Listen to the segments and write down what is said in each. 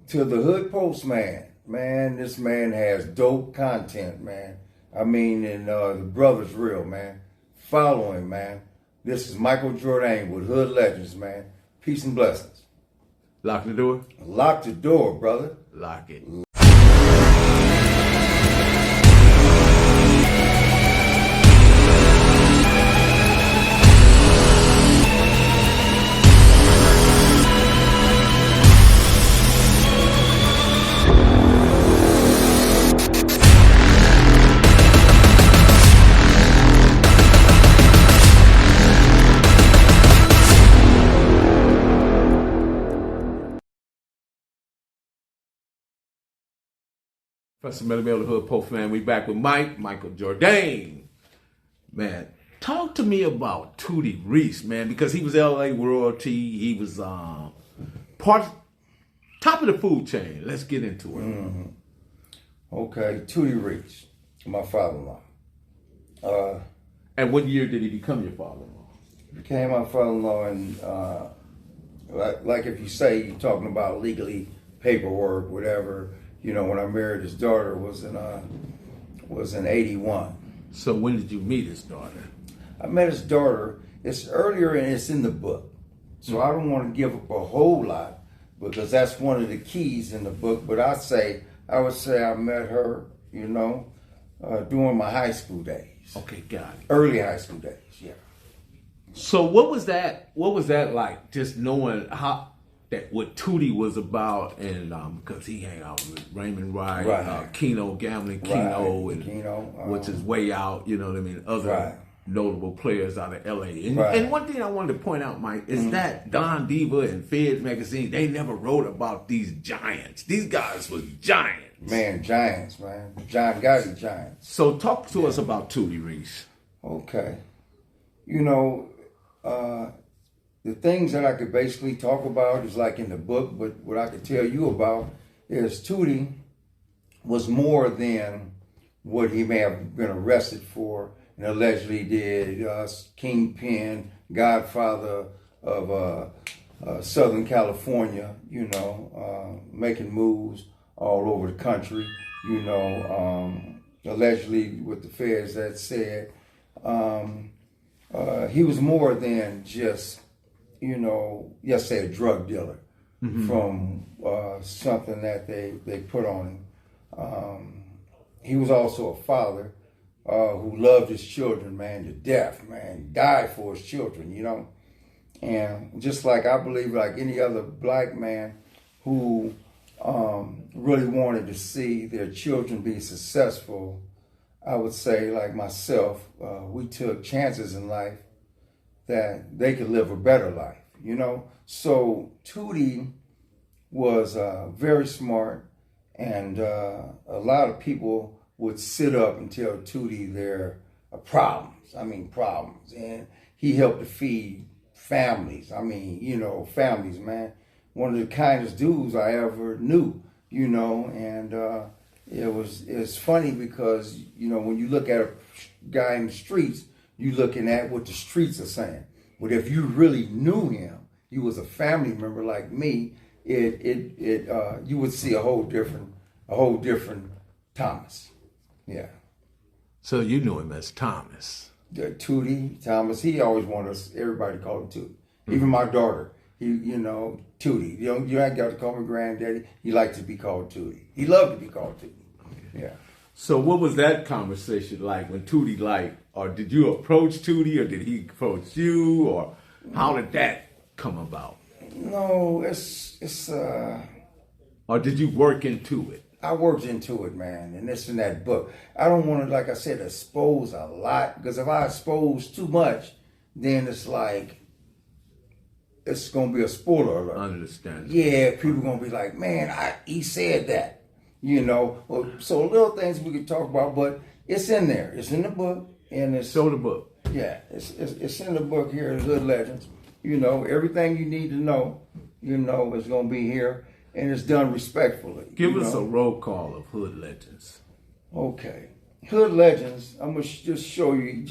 To the Hood Postman, man, this man has dope content, man. I mean, and the brother's real, man. Follow him, man. This is Michael Jordan with Hood Legends, man. Peace and blessings. Lock the door? Lock the door, brother. Lock it. Professor Melly, the Hood Postman. We back with Michael Jordan. Man, talk to me about Tootie Reese, man, because he was LA royalty. He was top of the food chain. Let's get into it. Mm-hmm. Okay, Tootie Reese, my father-in-law. And what year did he become your father-in-law? Became my father-in-law in, like if you say you're talking about legally paperwork, whatever. You know, when I married his daughter was in 81. So when did you meet his daughter? I met his daughter. It's earlier and it's in the book. So I don't want to give up a whole lot because that's one of the keys in the book. But I would say I met her, you know, during my high school days. Okay, got it. Early high school days, yeah. So what was that like? Just knowing what Tootie was about, and because he hang out with Raymond Wright, Keno, Gambling Keno, and Keno, which is way out, you know what I mean, other notable players out of LA. And one thing I wanted to point out, Mike, is that Don Diva and Feds magazine, they never wrote about these giants. These guys was giants. Man, giants, man. John Gotti giants. So talk to us about Tootie Reese. Okay. You know, the things that I could basically talk about is like in the book, but what I could tell you about is Tootie was more than what he may have been arrested for and allegedly did. Kingpin, godfather of Southern California, you know, making moves all over the country, you know, allegedly with the feds that said. He was more than just, you know, say a drug dealer from something that they put on him. He was also a father who loved his children, man, to death, man. Died for his children, you know. And just like I believe, like any other black man who really wanted to see their children be successful, I would say, like myself, we took chances in life that they could live a better life, you know? So Tootie was very smart, and a lot of people would sit up and tell Tootie their problems. I mean, problems. And he helped to feed families. I mean, you know, families, man. One of the kindest dudes I ever knew, you know, and it's funny because, you know, when you look at a guy in the streets, you looking at what the streets are saying. But if you really knew him, you was a family member like me, you would see a whole different Thomas. Yeah. So you knew him as Thomas. Tootie, Thomas. He always wanted everybody to call him Tootie. Even my daughter, you know, Tootie. You ain't got to call me granddaddy. He liked to be called Tootie. He loved to be called Tootie. Yeah. So what was that conversation like when Tootie or did you approach Tootie, or did he approach you, or how did that come about? No, it's or did you work into it? I worked into it, man, and it's in that book. I don't want to, like I said, expose a lot, because if I expose too much, then it's like, it's going to be a spoiler alert. Understand. Yeah, people going to be like, man, he said that, you know. Well, so little things we could talk about, but it's in there. It's in the book. And it's show the book. Yeah, it's in the book here, in Hood Legends. You know, everything you need to know, you know, is going to be here. And it's done respectfully. Give us a roll call of Hood Legends. Okay. Hood Legends, I'm going to just show you,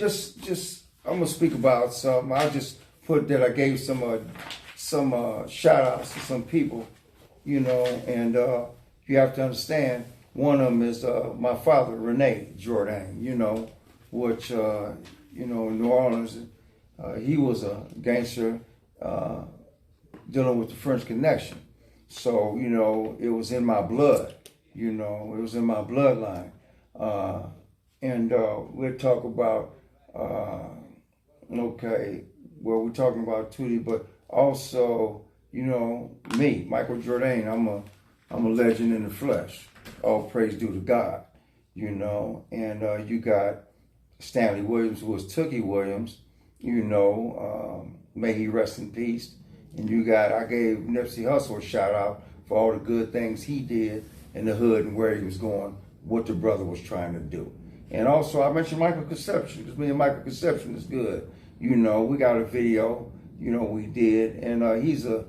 I'm going to speak about something. I just put that I gave some shout outs to some people you know, and you have to understand, one of them is my father, Rene Jourdain, you know, which, you know, in New Orleans, he was a gangster dealing with the French Connection. So, you know, it was in my blood, you know, it was in my bloodline. And we'll talk about, okay, well, we're talking about Tootie, but also, you know, me, Michael Jourdain, I'm a legend in the flesh. All praise due to God, you know. And you got Stanley Williams, who was Tookie Williams, you know, may he rest in peace. And you got, I gave Nipsey Hussle a shout out for all the good things he did in the hood and where he was going, what the brother was trying to do. And also I mentioned Michael Conception, because me and Michael Conception is good. You know, we got a video, you know, we did, and he's a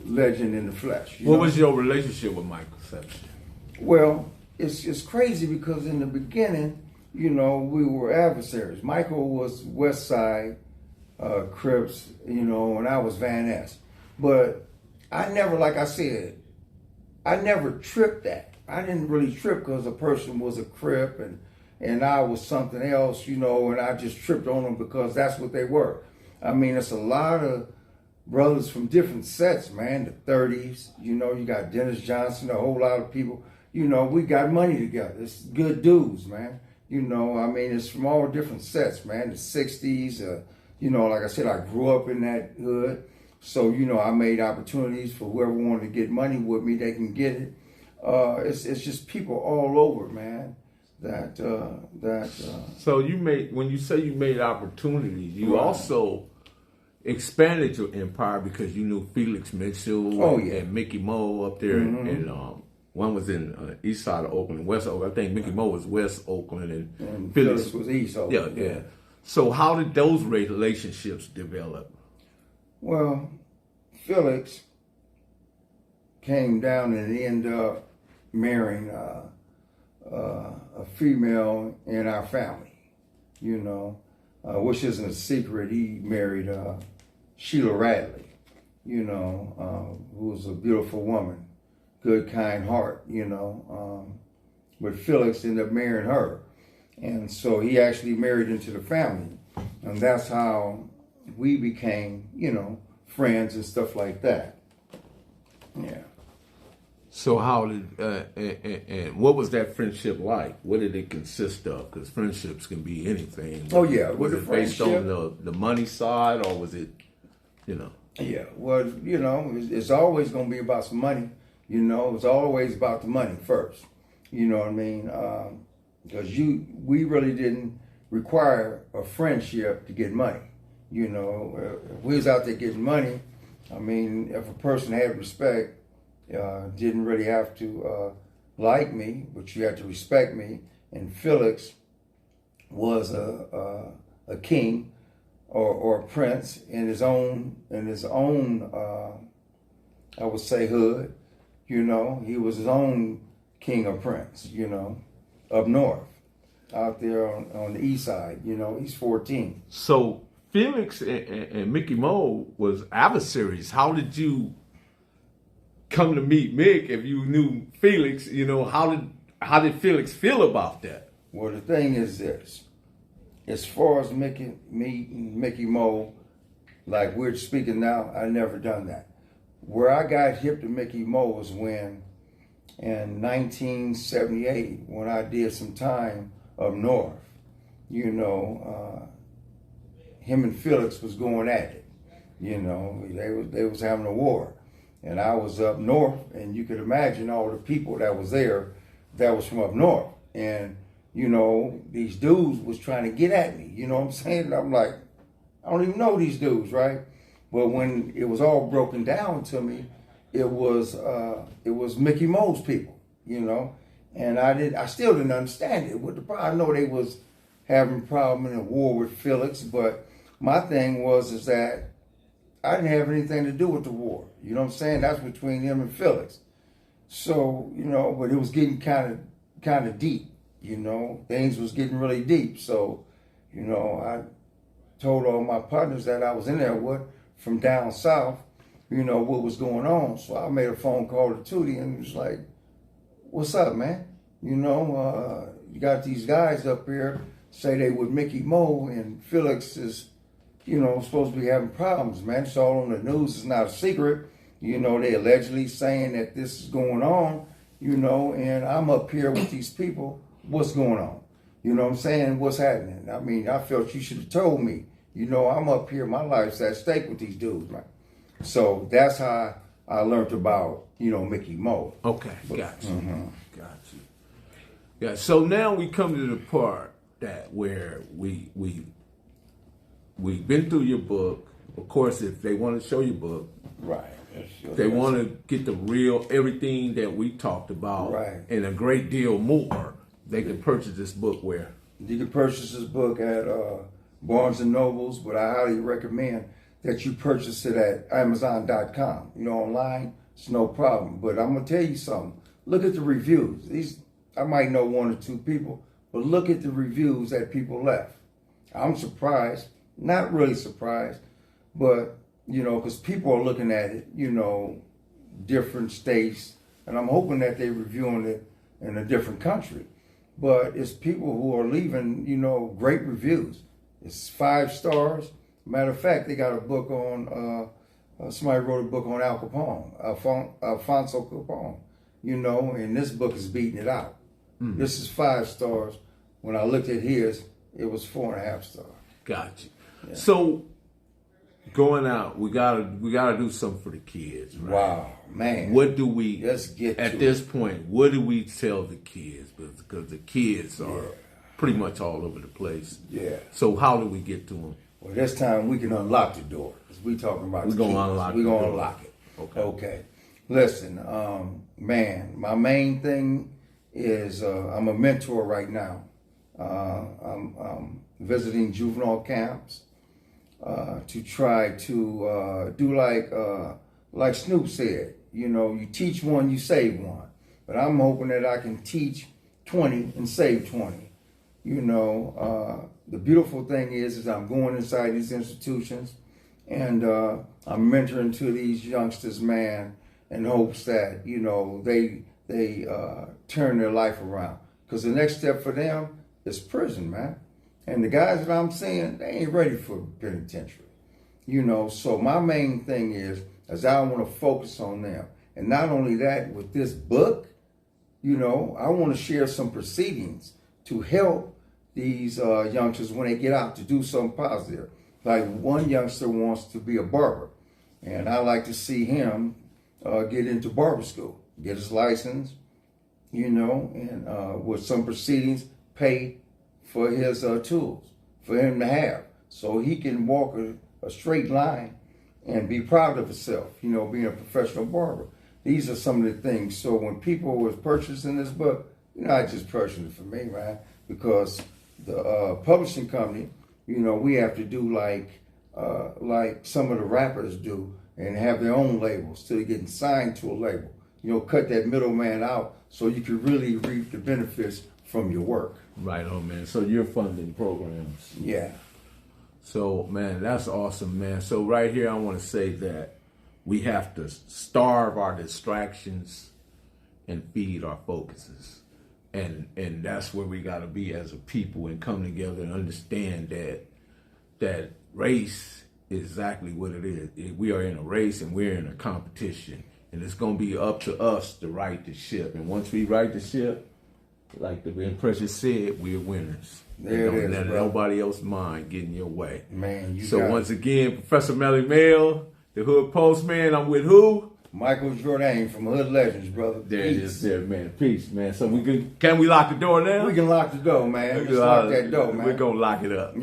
legend in the flesh. What was your relationship with Michael Conception? Well, it's crazy because in the beginning, you know, we were adversaries. Michael was West Side Crips, you know, and I was Van Ness. But I never, like I said, I never tripped that. I didn't really trip because a person was a Crip and I was something else, you know, and I just tripped on them because that's what they were. I mean, it's a lot of brothers from different sets, man, the 30s, you know, you got Dennis Johnson, a whole lot of people, you know, we got money together. It's good dudes, man. You know, I mean, it's from all different sets, man, the 60s, you know, like I said, I grew up in that hood. So, you know, I made opportunities for whoever wanted to get money with me, they can get it. It's just people all over, man. So you made, when you say you made opportunities, you also expanded your empire because you knew Felix Mitchell and Mickey Mo up there, and one was in east side of Oakland, West Oakland. I think Mickey Mo was West Oakland, and Felix was East Oakland. Yeah. So how did those relationships develop? Well, Felix came down and ended up marrying a female in our family, you know, which isn't a secret. He married Sheila Radley, you know, who was a beautiful woman, good, kind heart, you know. But Felix ended up marrying her. And so he actually married into the family. And that's how we became, you know, friends and stuff like that. Yeah. So how did, and what was that friendship like? What did it consist of? Because friendships can be anything. Oh, yeah. Was it based on the money side, or was it, you know? Yeah, well, you know, it's always going to be about some money. You know, it's always about the money first. You know what I mean? Because we really didn't require a friendship to get money. You know, if we was out there getting money, I mean, if a person had respect, didn't really have to like me, but you had to respect me. And Felix was a king or a prince in his own I would say hood. You know, he was his own king or prince. You know, up north, out there on the east side. You know, East 14. So Felix and Mickey Mo was adversaries. How did you come to meet Mick if you knew Felix? You know, how did Felix feel about that? Well, the thing is this. As far as meeting Mickey Mo, like we're speaking now, I never done that. Where I got hip to Mickey Mo was when, in 1978, when I did some time up north, you know, him and Felix was going at it. You know, they was having a war. And I was up north, and you could imagine all the people that was there that was from up north. And, you know, these dudes was trying to get at me. You know what I'm saying? And I'm like, I don't even know these dudes, right? But when it was all broken down to me, it was Mickey Mo's people, you know? And I still didn't understand it. I know they was having a problem in a war with Felix, but my thing is that I didn't have anything to do with the war. You know what I'm saying? That's between him and Felix. So, you know, but it was getting kind of deep, you know. Things was getting really deep. So, you know, I told all my partners that I was in there with from down south, what was going on. So I made a phone call to Tootie and was like, what's up, man? You got these guys up here say they with Mickey Mo, and Felix is, supposed to be having problems, man. It's all on the news. It's not a secret. They allegedly saying that this is going on, and I'm up here with these people. What's going on? You know what I'm saying? What's happening? I mean, I felt you should have told me. I'm up here. My life's at stake with these dudes, man. So that's how I learned about, Mickey Mo. Okay, got you. Got you. Yeah, so now we come to the part where we've been through your book. Of course, if they want to show your book, right. They want to get the real everything that we talked about, right, and a great deal more. They can purchase this book where? You can purchase this book at Barnes and Nobles, but I highly recommend that you purchase it at Amazon.com. Online, it's no problem. But I'm gonna tell you something. Look at the reviews. I might know one or two people, but look at the reviews that people left. I'm surprised, not really surprised, but because people are looking at it, different states, and I'm hoping that they're reviewing it in a different country. But it's people who are leaving, great reviews. It's 5 stars. Matter of fact, they got a book on, somebody wrote a book on Al Capone, Alfonso Capone, and this book is beating it out. This is 5 stars. When I looked at his, it was 4.5 stars. Gotcha. Yeah. So, going out, we gotta do something for the kids, right? Wow, man. What do we at this point? What do we tell the kids? Because the kids are pretty much all over the place. Yeah. So how do we get to them? Well, this time we can unlock the door. Because we talking about we're gonna unlock. We're gonna unlock it. Okay. Listen, man. My main thing is I'm a mentor right now. I'm visiting juvenile camps. To try to do like Snoop said, you teach one, you save one. But I'm hoping that I can teach 20 and save 20. The beautiful thing is I'm going inside these institutions and I'm mentoring to these youngsters, man, in hopes that, they turn their life around. Because the next step for them is prison, man. And the guys that I'm seeing, they ain't ready for penitentiary. So my main thing is I want to focus on them. And not only that, with this book, I want to share some proceedings to help these youngsters when they get out to do something positive. Like one youngster wants to be a barber. And I like to see him get into barber school, get his license, and with some proceedings, pay for his tools, for him to have, so he can walk a straight line and be proud of himself, being a professional barber. These are some of the things. So when people was purchasing this book, I just purchased it for me, man, because the publishing company, we have to do like some of the rappers do and have their own labels till they're getting signed to a label. Cut that middleman out so you can really reap the benefits from your work. Right on, man. So you're funding programs. Yeah. So, man, that's awesome, man. So right here, I want to say that we have to starve our distractions and feed our focuses. And that's where we got to be as a people and come together and understand that race is exactly what it is. We are in a race and we're in a competition. And it's going to be up to us to right the ship. And once we right the ship, like the Precious said, we're winners. There it is, let nobody else mind getting your way. Man, so once again, Professor Melly Mail, the Hood Postman, I'm with who? Michael Jordan from Hood Legends, brother. There it is, there, man. Peace, man. So can we lock the door now? We can lock the door, man. Let's lock that door, man. We're going to lock it up.